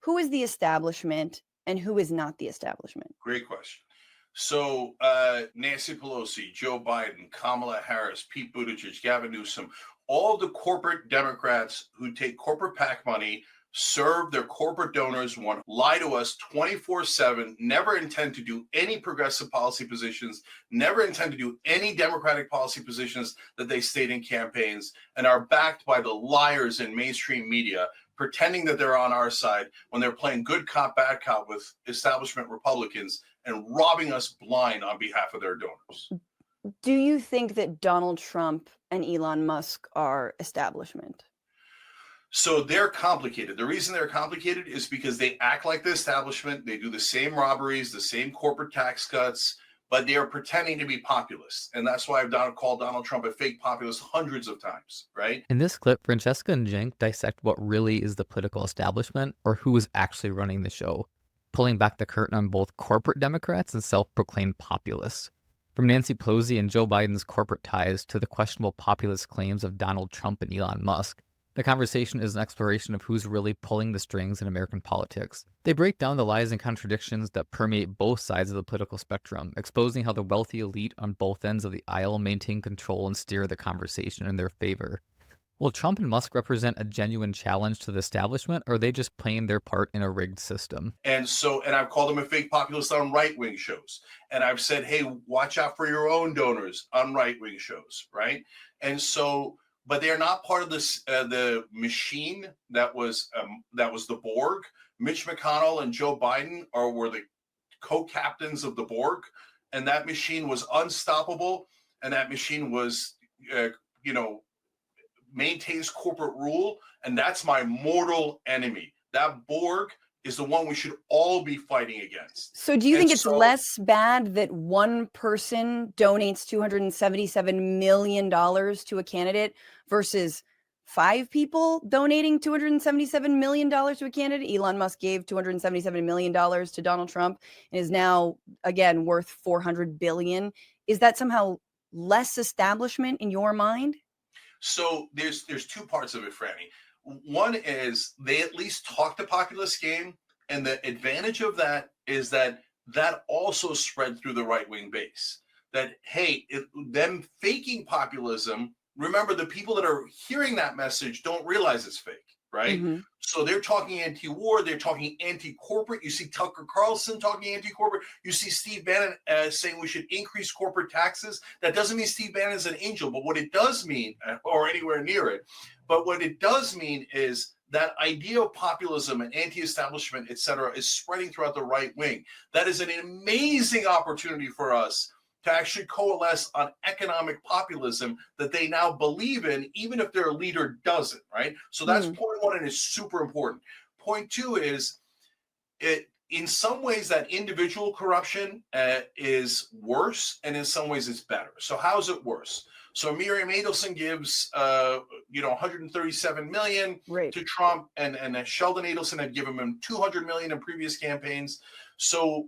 who is the establishment and who is not the establishment? Great question. So Nancy Pelosi, Joe Biden, Kamala Harris, Pete Buttigieg, Gavin Newsom, all the corporate Democrats who take corporate PAC money, serve their corporate donors, want to lie to us 24/7, never intend to do any progressive policy positions, never intend to do any Democratic policy positions that they state in campaigns, and are backed by the liars in mainstream media, pretending that they're on our side when they're playing good cop, bad cop with establishment Republicans and robbing us blind on behalf of their donors. Do you think that Donald Trump and Elon Musk are establishment? So they're complicated. The reason they're complicated is because they act like the establishment. They do the same robberies, the same corporate tax cuts, but they are pretending to be populists. And that's why I've called Donald Trump a fake populist hundreds of times, right? In this clip, Francesca and Cenk dissect what really is the political establishment or who is actually running the show, pulling back the curtain on both corporate Democrats and self-proclaimed populists. From Nancy Pelosi and Joe Biden's corporate ties to the questionable populist claims of Donald Trump and Elon Musk, the conversation is an exploration of who's really pulling the strings in American politics. They break down the lies and contradictions that permeate both sides of the political spectrum, exposing how the wealthy elite on both ends of the aisle maintain control and steer the conversation in their favor. Will Trump and Musk represent a genuine challenge to the establishment, or are they just playing their part in a rigged system? And I've called them a fake populist on right-wing shows. And I've said, hey, watch out for your own donors on right-wing shows, right? And so, but they're not part of this the machine that was the Borg. Mitch McConnell and Joe Biden were the co-captains of the Borg, and that machine was unstoppable. And that machine was, maintains corporate rule, and that's my mortal enemy. That Borg is the one we should all be fighting against. So do you think it's less bad that one person donates $277 million to a candidate versus 5 people donating $277 million to a candidate? Elon Musk gave $277 million to Donald Trump and is now, again, worth $400 billion. Is that somehow less establishment in your mind? So there's 2 parts of it, Franny. One is they at least talk the populist game, and the advantage of that is that also spread through the right-wing base. That, hey, them faking populism, remember, the people that are hearing that message don't realize it's fake, right? Mm-hmm. So they're talking anti-war, they're talking anti-corporate. You see Tucker Carlson talking anti-corporate. You see Steve Bannon saying we should increase corporate taxes. That doesn't mean Steve Bannon is an angel, but what it does mean, or anywhere near it, but what it does mean is that idea of populism and anti-establishment, et cetera, is spreading throughout the right wing. That is an amazing opportunity for us to actually coalesce on economic populism that they now believe in, even if their leader doesn't, right? So that's point 1, and it's super important. Point 2 is, in some ways, that individual corruption is worse, and in some ways it's better. So how is it worse? So Miriam Adelson gives, $137 million to Trump, and Sheldon Adelson had given him $200 million in previous campaigns. So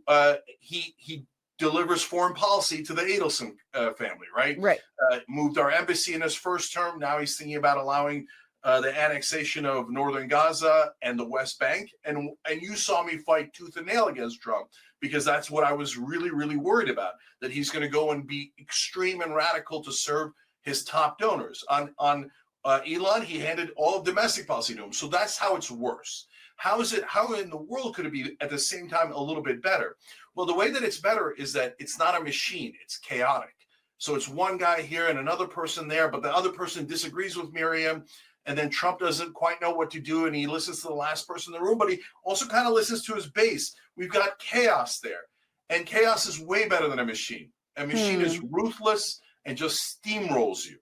he delivers foreign policy to the Adelson family, right? Right. Moved our embassy in his first term. Now he's thinking about allowing the annexation of northern Gaza and the West Bank. And you saw me fight tooth and nail against Trump, because that's what I was really, really worried about, that he's going to go and be extreme and radical to serve his top donors. On Elon, he handed all of domestic policy to him. So that's how it's worse. How in the world could it be at the same time a little bit better? Well, the way that it's better is that it's not a machine, it's chaotic. So it's one guy here and another person there, but the other person disagrees with Miriam, and then Trump doesn't quite know what to do, and he listens to the last person in the room, but he also kind of listens to his base. We've got chaos there, and chaos is way better than a machine. A machine is ruthless and just steamrolls you.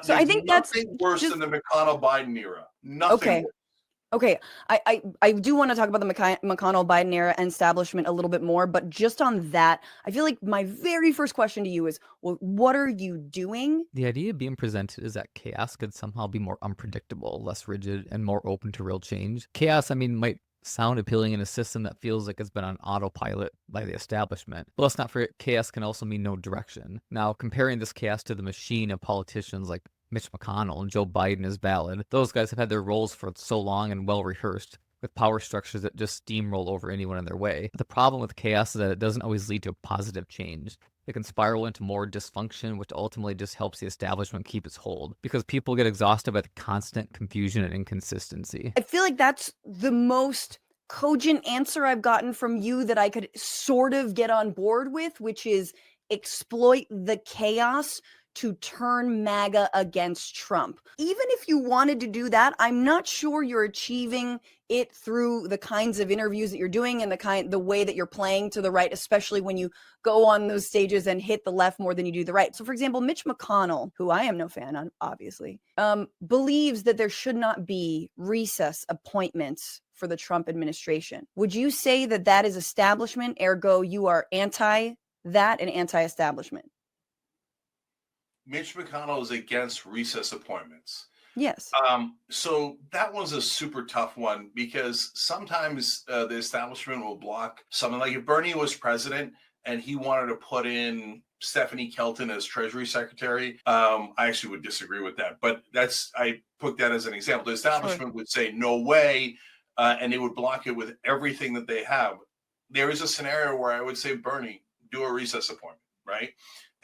So I think that's nothing worse than the McConnell-Biden era. Nothing worse. Okay, I do want to talk about the McConnell-Biden era and establishment a little bit more, but just on that, I feel like my very first question to you is, well, what are you doing? The idea being presented is that chaos could somehow be more unpredictable, less rigid, and more open to real change. Chaos, might sound appealing in a system that feels like it's been on autopilot by the establishment. But let's not forget, chaos can also mean no direction. Now, comparing this chaos to the machine of politicians like Mitch McConnell and Joe Biden is valid. Those guys have had their roles for so long and well rehearsed. with power structures that just steamroll over anyone in their way. The problem with chaos is that it doesn't always lead to a positive change. It can spiral into more dysfunction, which ultimately just helps the establishment keep its hold, because people get exhausted by the constant confusion and inconsistency. I feel like that's the most cogent answer I've gotten from you that I could sort of get on board with, which is exploit the chaos to turn MAGA against Trump. Even if you wanted to do that, I'm not sure you're achieving it through the kinds of interviews that you're doing and the way that you're playing to the right, especially when you go on those stages and hit the left more than you do the right. So for example, Mitch McConnell, who I am no fan on, obviously, believes that there should not be recess appointments for the Trump administration. Would you say that that is establishment, ergo you are anti that and anti-establishment? Mitch McConnell is against recess appointments. Yes. So that one's a super tough one because sometimes the establishment will block something. Like if Bernie was president and he wanted to put in Stephanie Kelton as Treasury Secretary, I actually would disagree with that. But I put that as an example. The establishment would say no way, and they would block it with everything that they have. There is a scenario where I would say, Bernie, do a recess appointment, right?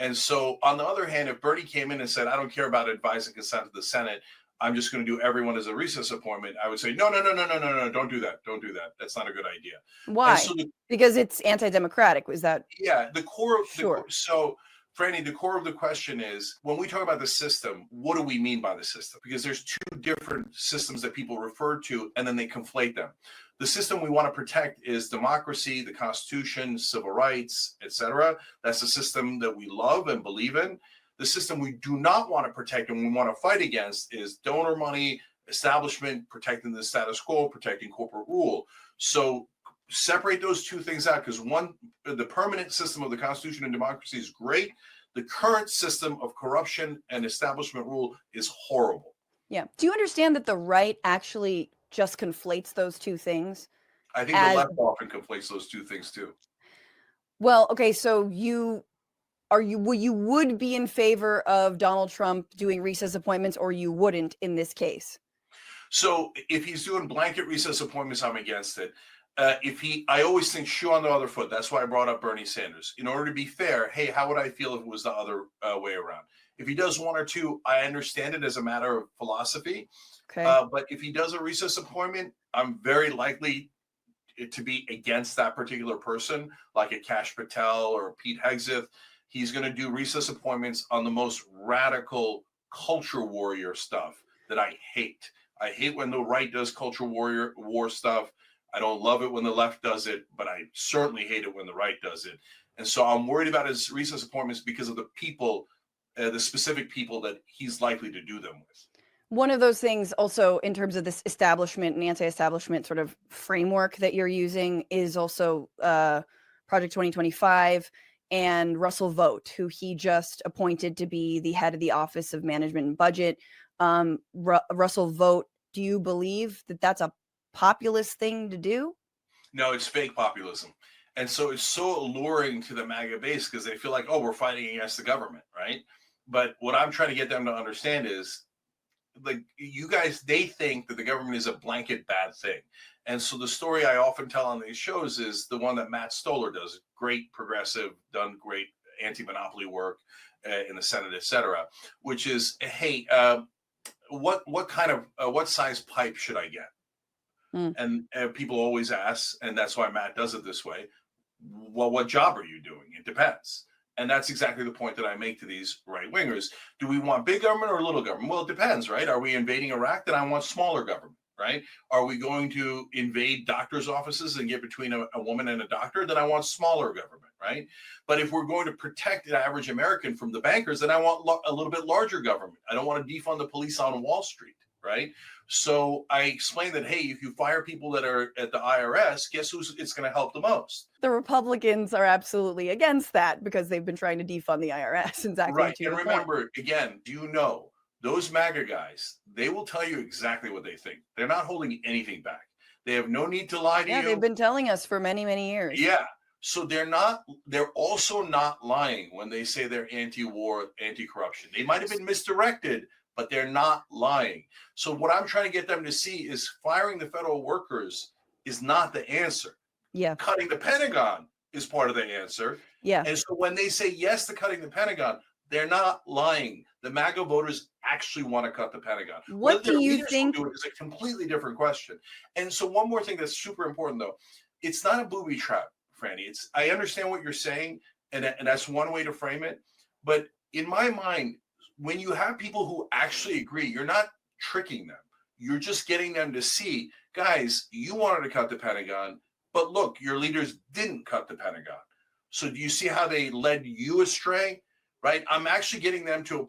And so on the other hand, if Bernie came in and said, I don't care about advice and consent to the Senate, I'm just going to do everyone as a recess appointment, I would say, no, don't do that. Don't do that. That's not a good idea. Why? So because it's anti-democratic. Was that? Yeah, the core of Sure. So Franny, the core of the question is, when we talk about the system, what do we mean by the system? Because there's two different systems that people refer to, and then they conflate them. The system we want to protect is democracy, the Constitution, civil rights, etc. That's the system that we love and believe in. The system we do not want to protect and we want to fight against is donor money, establishment, protecting the status quo, protecting corporate rule. So separate those two things out, because one, the permanent system of the Constitution and democracy is great. The current system of corruption and establishment rule is horrible. Yeah. Do you understand that the right actually just conflates those two things? I think the left often conflates those two things too. Well, okay, so you would be in favor of Donald Trump doing recess appointments, or you wouldn't in this case? So if he's doing blanket recess appointments, I'm against it. I always think shoe on the other foot. That's why I brought up Bernie Sanders. In order to be fair, hey, how would I feel if it was the other way around? If he does one or two, I understand it as a matter of philosophy. Okay. But if he does a recess appointment, I'm very likely to be against that particular person, like a Kash Patel or Pete Hegseth. He's going to do recess appointments on the most radical culture warrior stuff that I hate. I hate when the right does culture war stuff. I don't love it when the left does it, but I certainly hate it when the right does it. And so I'm worried about his recess appointments because of the people, the specific people that he's likely to do them with. One of those things also in terms of this establishment and anti-establishment sort of framework that you're using is also Project 2025 and Russell Vought, who he just appointed to be the head of the Office of Management and Budget. Russell Vought, do you believe that that's a populist thing to do? No, it's fake populism. And so it's so alluring to the MAGA base because they feel like, oh, we're fighting against the government, right? But what I'm trying to get them to understand is, like, you guys, they think that the government is a blanket bad thing. And so the story I often tell on these shows is the one that Matt Stoller does, great progressive, done great anti-monopoly work in the Senate, et cetera, which is, hey, what size pipe should I get? And people always ask, and that's why Matt does it this way. Well, what job are you doing? It depends. And that's exactly the point that I make to these right wingers. Do we want big government or little government? Well, it depends, right? Are we invading Iraq? Then I want smaller government, right? Are we going to invade doctors' offices and get between a woman and a doctor? Then I want smaller government, right? But if we're going to protect the average American from the bankers, then I want a little bit larger government. I don't want to defund the police on Wall Street, right? So I explained that, hey, if you fire people that are at the IRS, guess who's it's going to help the most? The Republicans are absolutely against that because they've been trying to defund the IRS. Exactly. Right. And remember, again, do you know those MAGA guys, they will tell you exactly what they think. They're not holding anything back. They have no need to lie to you. Yeah, they've been telling us for many, many years. Yeah. So they're also not lying when they say they're anti-war, anti-corruption. They might have been misdirected, but they're not lying. So what I'm trying to get them to see is firing the federal workers is not the answer. Yeah. Cutting the Pentagon is part of the answer. Yeah. And so when they say yes to cutting the Pentagon, they're not lying. The MAGA voters actually want to cut the Pentagon. What Whether do their you leaders will think? do it is a completely different question. And so one more thing that's super important, though. It's not a booby trap, Franny. I understand what you're saying, and that's one way to frame it. But in my mind, when you have people who actually agree, you're not tricking them. You're just getting them to see, guys, you wanted to cut the Pentagon, but look, your leaders didn't cut the Pentagon. So do you see how they led you astray? Right? I'm actually getting them to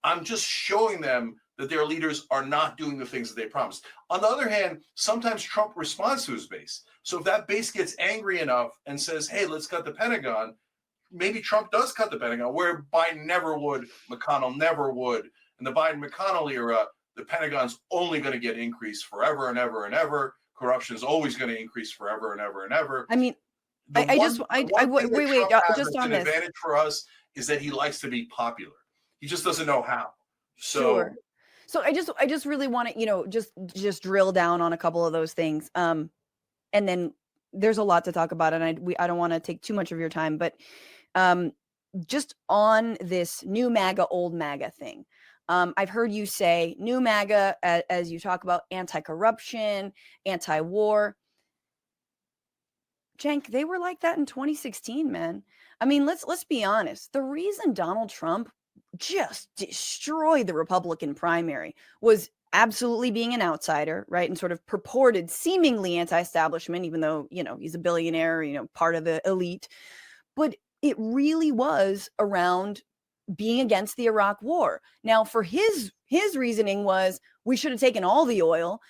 I'm just showing them that their leaders are not doing the things that they promised. On the other hand, sometimes Trump responds to his base. So if that base gets angry enough and says, hey, let's cut the Pentagon, maybe Trump does cut the Pentagon, where Biden never would, McConnell never would. In the Biden-McConnell era, the Pentagon's only going to get increased forever and ever and ever. Corruption is always going to increase forever and ever and ever. I mean, wait, just on this. Advantage for us is that he likes to be popular. He just doesn't know how. So, sure. So I just really want to, just drill down on a couple of those things. And then there's a lot to talk about, and I don't want to take too much of your time, but just on this new MAGA, old MAGA thing. I've heard you say new MAGA as you talk about anti-corruption, anti-war. Cenk, they were like that in 2016, man. I mean, let's be honest. The reason Donald Trump just destroyed the Republican primary was absolutely being an outsider, right? And sort of purported seemingly anti-establishment, even though, he's a billionaire, part of the elite. But it really was around being against the Iraq war. Now, for his reasoning was, we should have taken all the oil,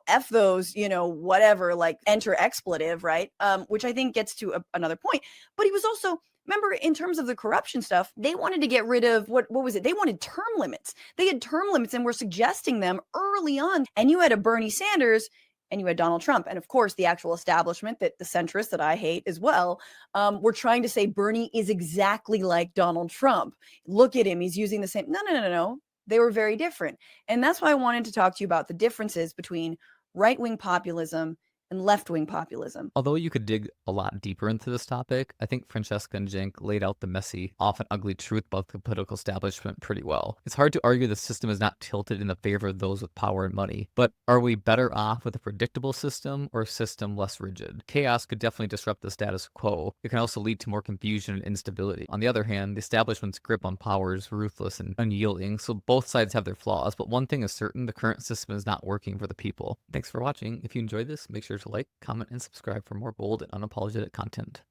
F those, whatever, like enter expletive, right? Which I think gets to another point. But he was also, remember, in terms of the corruption stuff, they wanted to get rid of, what was it? They wanted term limits. They had term limits and were suggesting them early on. And you had a Bernie Sanders and you had Donald Trump. And of course, the actual establishment, that the centrists that I hate as well, were trying to say Bernie is exactly like Donald Trump. Look at him. He's using the same. No. They were very different. And that's why I wanted to talk to you about the differences between right-wing populism and left-wing populism. Although you could dig a lot deeper into this topic, I think Francesca and Cenk laid out the messy, often ugly truth about the political establishment pretty well. It's hard to argue the system is not tilted in the favor of those with power and money, but are we better off with a predictable system or a system less rigid? Chaos could definitely disrupt the status quo. It can also lead to more confusion and instability. On the other hand, the establishment's grip on power is ruthless and unyielding, so both sides have their flaws, but one thing is certain, the current system is not working for the people. Thanks for watching. If you enjoyed this, make sure to like, comment, and subscribe for more bold and unapologetic content.